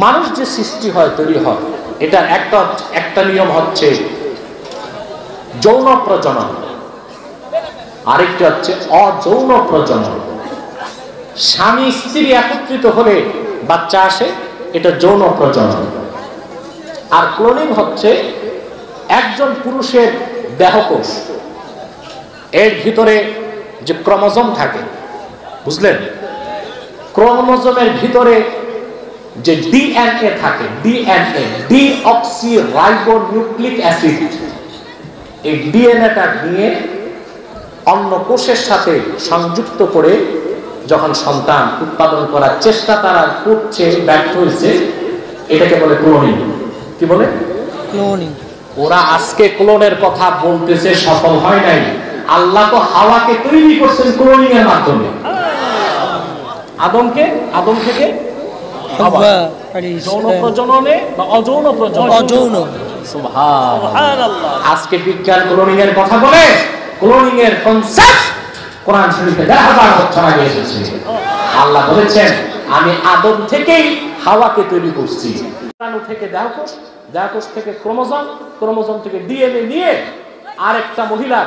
Speaker 3: মানুষ যে সৃষ্টি হয়, তৈরি হয়, এটা একটা নিয়ম হচ্ছে যৌন প্রজনন, আরেকটি হচ্ছে অযৌন প্রজনন। স্বামী স্ত্রী একত্রিত হলে বাচ্চা আসে, এটা যৌন প্রজনন। আর ক্লোনিং হচ্ছে একজন পুরুষের দেহকোষ, এর ভিতরে যে ক্রোমোজোম থাকে, বুঝলেন? ক্রোমোজোমের ভিতরে যে ডিএনএ থাকে, DNA deoxy ribo nucleic acid, এই ডিএনএটা নিয়ে অন্য কোষের সাথে সংযুক্ত করে যখন সন্তান উৎপাদন করার চেষ্টা তারা করছে, ব্যর্থ হয়েছে, এটাকে বলে ক্লোনিং। কি বলে?
Speaker 2: ক্লোনিং।
Speaker 3: ওরা আজকে ক্লোনের কথা বলতেছে, সফল হয় নাই। আল্লাহ তো হাওয়াকে তৈরি করছেন ক্লোনিং এর মাধ্যমে। আদম থেকে হাওয়া, যৌন প্রজননে বা অযৌন প্রজননে?
Speaker 2: অযৌন।
Speaker 3: সুবহানাল্লাহ। আজকে বিজ্ঞান ক্লোনিং এর কথা বলে, ক্লোনিং এর কনসেপ্ট কোরআন শরীফে 1000 বছর আগে এসেছে। আল্লাহ বলেছেন আমি আদম থেকেই হাওয়াকে তৈরি করছি। প্রাণী থেকে দেহকোষ, দেহকোষ থেকে ক্রোমোজোম, ক্রোমোজোম থেকে ডিএনএ নিয়ে আরেকটা মহিলা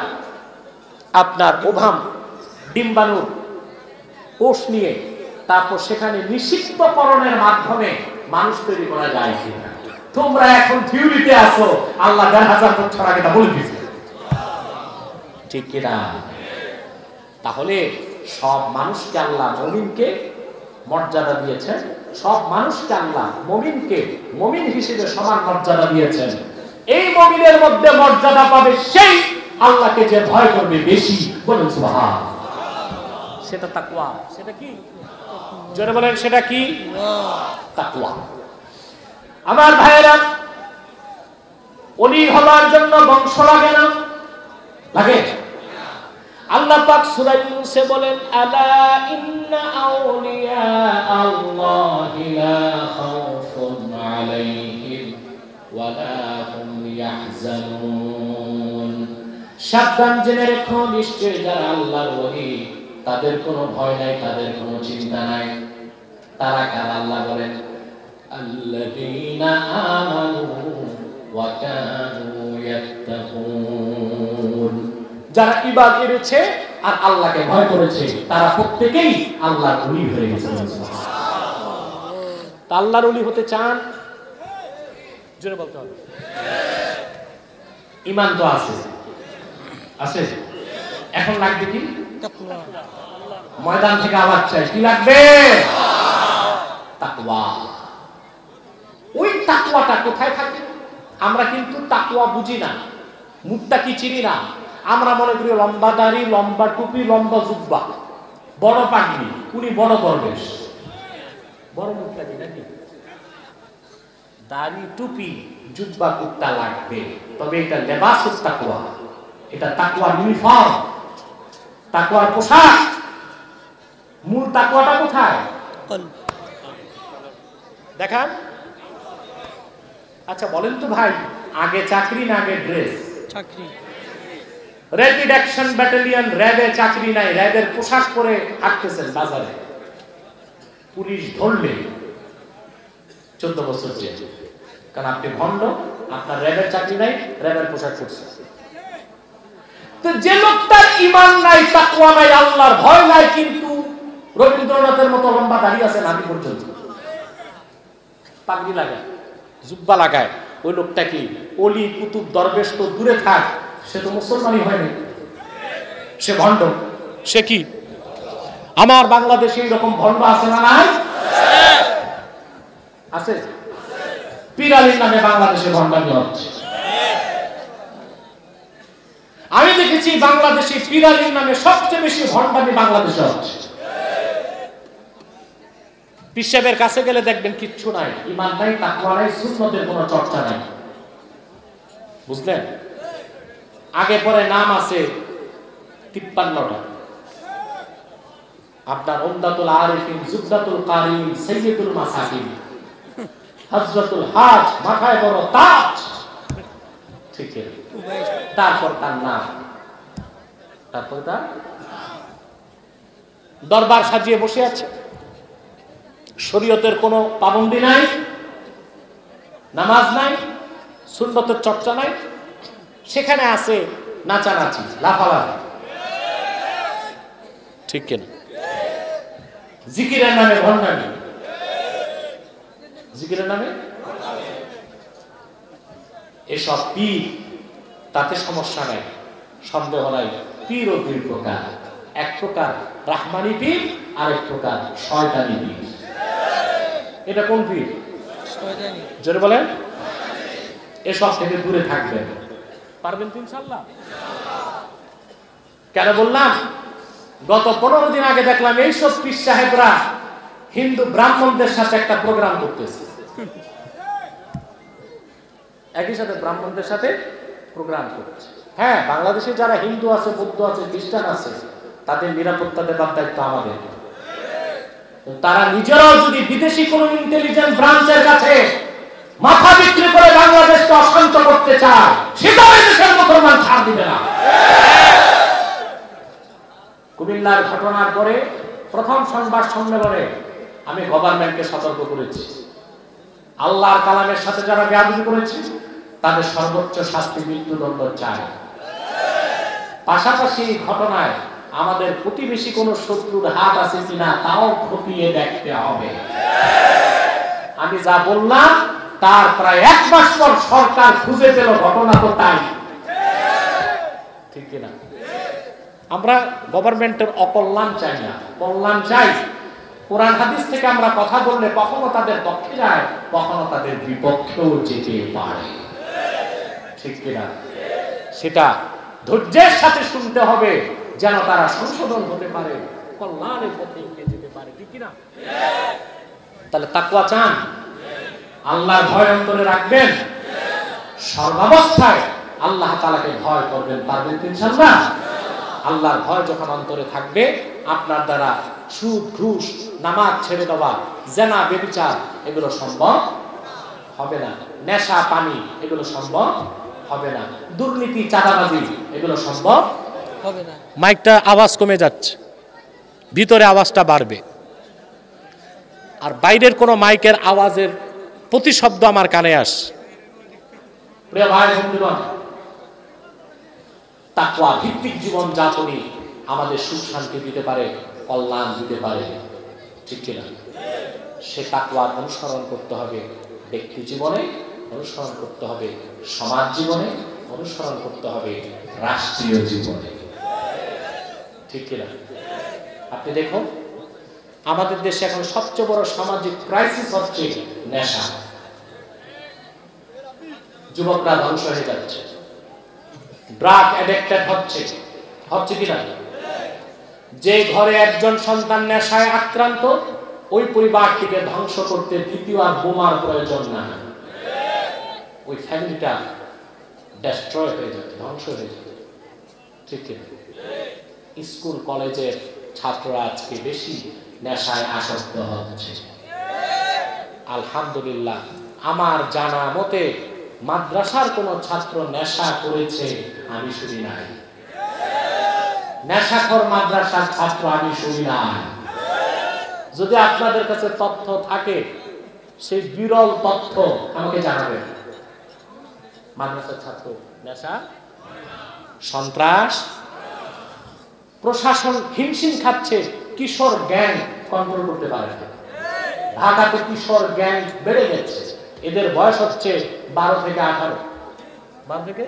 Speaker 3: আপনার ওভাম ডিম্বাণুর কোষ নিয়ে তারপর সেখানে নিষিদ্ধকরণের মাধ্যমে মানুষ তৈরি করা যায় কিনা। তোমরা এখন থিওরিতে আছো, আল্লাহ 1000 বছর আগে তা বলে দিয়েছে, ঠিক কিনা? তাহলে সব মানুষকে আল্লাহ মুমিনকে মর্যাদা দিয়েছেন, সব মানুষকে আল্লাহ মুমিনকে মুমিন হিসেবে সমান মর্যাদা দিয়েছেন। এই মুমিনের মধ্যে মর্যাদা পাবে সেই আল্লাহকে যে ভয় করবে বেশি। বলুন সুবহানাল্লাহ। সেটা তাকওয়া। সেটা কি? জোরে বলেন, সেটা কি? তাকওয়া। আমার ভাইয়েরা, ওলি হওয়ার জন্য বংশ লাগে না? লাগে। আল্লাহ পাক সূরা ইউনূসে বলেন, আলা ইন্না আউলিয়া আল্লাহি লা খাউফুন আলাইহিম ওয়া লা হুম ইয়াহজানুন। সাবধান জেনে রেখো, নিশ্চয় যারা আল্লাহর ওলি তাদের কোনো ভয় নাই, তাদের কোনো চিন্তা নাই। তারা কারা? আল্লাহ বলেন, আল্লাযীনা আমানু ওয়া কানু ইয়াত্তাকুন। যারা ঈমান এনেছে আর আল্লাহকে ভয় করেছে, তারা প্রত্যেকেই আল্লাহর ওলি হয়ে গেছে। তা আল্লাহর ওলি হতে চান? জোরে বলতে হবে। ইমান তো আছে, আছে। এখন লাগবে কি?
Speaker 2: তাকওয়া।
Speaker 3: ময়দান থেকে আওয়াজ চাই, কি লাগবে? তাকওয়া। ওই তাকওয়াটা কোথায় থাকে? আমরা কিন্তু তাকওয়া বুঝি না, মুত্তাকি চিনি না। আমরা মনে করি লম্বা দাড়ি, লম্বা টুপি, লম্বা জুব্বা, বড় পাগড়ি, উনি বড় দরবেশ, বড় মুত্তাকি নাকি? দাড়ি, টুপি, জুব্বা, কুর্তা লাগবে, তবে এটা লেবাসুত তাকওয়া, এটা তাকওয়ার ইউনিফর্ম, তাকওয়ার পোশাক। মূল তাকওয়াটা কোথায়?
Speaker 2: কলব।
Speaker 3: দেখান। আচ্ছা বলেন তো ভাই, আগে চাকরি না আগে ড্রেস?
Speaker 2: চাকরি।
Speaker 3: র্যাপিড অ্যাকশন ব্যাটালিয়ন, র্যাবে চাকরি নাই, র্যাবের পোশাক পরে হাঁটতেছেন বাজারে, পুলিশ ধরলে 14 বছর জেল, কারণ আপনি ভণ্ড, আপনার র্যাবের চাকরি নাই, র্যাবের পোশাক পরছেন। তো যে লোকটার ঈমান নাই, তাকওয়া নাই, আল্লাহর ভয় নাই, কিন্তু রবীন্দ্রনাথের মতো লম্বা দাঁড়িয়ে আছে নাভি পর্যন্ত, পাগড়ি লাগায়, জুব্বা লাগায়, ওই লোকটা কি ওলি কুতুব দরবেশ তো দূরে থাক, সে তো মুসলমানই হয়নি, সে ভণ্ড। সে কি? আমার বাংলাদেশে এরকম ভণ্ড আছে না নাই? আছে। পীর আলীর নামে বাংলাদেশে ভণ্ডামি হচ্ছে। আমি দেখেছি বাংলাদেশে পীর আলীর নামে সবচেয়ে বেশি ভণ্ডামি বাংলাদেশে হচ্ছে। পীর সাহেবের কাছে গেলে দেখবেন কিচ্ছু নাই, ঈমান নাই, তাকওয়া নাই, সুন্নতের কোনো চর্চা নাই। বুঝলেন? আগে পরে নাম আছে 53টা। আপনার উমদাতুল আরিফিন, জুবদাতুল কারিম, সাইয়্যিদুল মাসাকিন, হযরতুল হাজ, মাথায় বড় তাজ, ঠিক আছে। তারপর তার নাম, তারপর তার দরবার সাজিয়ে বসে আছে। শরীয়তের কোনো পাবন্দি নাই, নামাজ নাই, সুন্নতের চর্চা নাই, সেখানে আছে নাচানাচি, লাফালাফি, ঠিক কিনা? জিকিরের নামে ভণ্ডামি, জিকিরের নামে এসব পীর, তাতে সমস্যা নাই, সন্দেহ নাই। পীর ও দুই প্রকার, এক প্রকার রাহমানি পীর, আরেক প্রকার শয়তানি পীর। এটা কোন পীর?
Speaker 2: শয়তানি।
Speaker 3: জোরে বলেন। এসব থেকে দূরে থাকবেন, পারবেন তো ইনশাআল্লাহ? কেন বললাম? গত 15 দিন আগে দেখলাম এইসব পীর সাহেবরা হিন্দু ব্রাহ্মণদের সাথে একটা প্রোগ্রাম করতেছে, একই সাথে ব্রাহ্মণদের সাথে প্রোগ্রাম করছে। হ্যাঁ, বাংলাদেশে যারা হিন্দু আছে, বৌদ্ধ আছে, খ্রিস্টান আছে, তাদের নিরাপত্তা দেবার দায়িত্ব আমাদের। তারা নিজেরাও যদি বিদেশি কোন ইন্টেলিজেন্স ব্রাঞ্চের কাছে মাথা বিক্রি করে বাংলাদেশকে অশান্ত করতে চায়, সেটা দেশের মুসলমান ছাড় দিবে না। কুমিল্লার ঘটনার পরে প্রথম সংবাদ সম্মেলনে আমি গভর্নমেন্টকে সতর্ক করেছি, আল্লাহর কালামের সাথে যারা বেয়াদবি করেছে তাদের সর্বোচ্চ শাস্তি মৃত্যুদণ্ড চাই। পাশাপাশি ঘটনায় আমাদের প্রতিবেশী কোন শত্রুর হাত আছে কিনা তাও খতিয়ে দেখতে হবে। আমি যা বললাম তার প্রায় 1 মাস পর সরকার খুঁজে পেল ঘটনা তো তাই, ঠিক কিনা? আমরা গভর্নমেন্টের অকল্যাণ চাই না, কল্যাণ চাই। কোরআন হাদিস থেকে আমরা কথা বললে কখনো তাদের পক্ষে যায়, কখনো তাদের বিপক্ষেও যেতে পারে, ঠিক কিনা? সেটা ধৈর্যের সাথে শুনতে হবে, যেন তারা সংশোধন হতে পারে, কল্যাণের পথে এগিয়ে যেতে পারে, ঠিক কিনা? তাহলে তাকওয়া চান, আল্লাহর ভয় অন্তরে রাখবেন, সর্বাবস্থায় আল্লাহ তাআলাকে ভয় করবেন, পারবেন ইনশাআল্লাহ? আল্লাহর ভয় যখন অন্তরে থাকবে, আপনার দ্বারা সুদ, ঘুষ, নামাজ ছেড়ে দেওয়া, জেনা, ব্যভিচার এগুলো সম্ভব হবে না, নেশা, পানি এগুলো সম্ভব হবে না, দুর্নীতি, চাঁদাবাজি এগুলো সম্ভব
Speaker 2: হবে না।
Speaker 3: মাইকটা আওয়াজ কমে যাচ্ছে, ভিতরে আওয়াজটা বাড়বে, আর বাইরের কোনো মাইকের আওয়াজের প্রতিশব্দ আমার কানে আসে। প্রিয় ভাই বন্ধুগণ, তাকওয়া ভিত্তিক জীবন যাপনই আমাদের সুখ শান্তি দিতে পারে, কল্যাণ দিতে পারে, ঠিক কিনা? সে তাকওয়ার অনুসরণ করতে হবে ব্যক্তি জীবনে, অনুসরণ করতে হবে সমাজ জীবনে, অনুসরণ করতে হবে রাষ্ট্রীয় জীবনে। ঠিক কিনা? আপনি দেখুন, আমাদের দেশে এখন সবচেয়ে বড় সামাজিক ক্রাইসিস হচ্ছে নেশা। যুবকরা ধ্বংস হয়ে যাচ্ছে, ড্রাগ অ্যাডিক্টেড হচ্ছে কিনা? যে ঘরে একজন সন্তান নেশায় আক্রান্ত, ওই পরিবারটিকে ধ্বংস করতে দ্বিতীয় আর বোমার প্রয়োজন না, ওই ফ্যামিলিটা ডেস্ট্রয় হয়ে যাবে, ধ্বংস হয়ে যাবে। ঠিক কিনা? স্কুল কলেজের ছাত্ররা আজকে বেশি নেশায় আসক্ত হচ্ছে। আলহামদুলিল্লাহ, আমার জানা মতে মাদ্রাসার কোন ছাত্র নেশা করেছে আমি শুনি নাই। নেশাখোর মাদ্রাসার ছাত্র আমি শুনি নাই। যদি আপনাদের কাছে তথ্য থাকে, সেই বিরল তথ্য আমাকে জানাবেন। মাদ্রাসার ছাত্র নেশা, সন্ত্রাস, প্রশাসন হিমশিম খাচ্ছে, কিশোর গ্যাং কন্ট্রোল করতে পারে না। ঢাকাতে কিশোর গ্যাং বেড়ে গেছে, এদের বয়স হচ্ছে 12 থেকে 18। 12 থেকে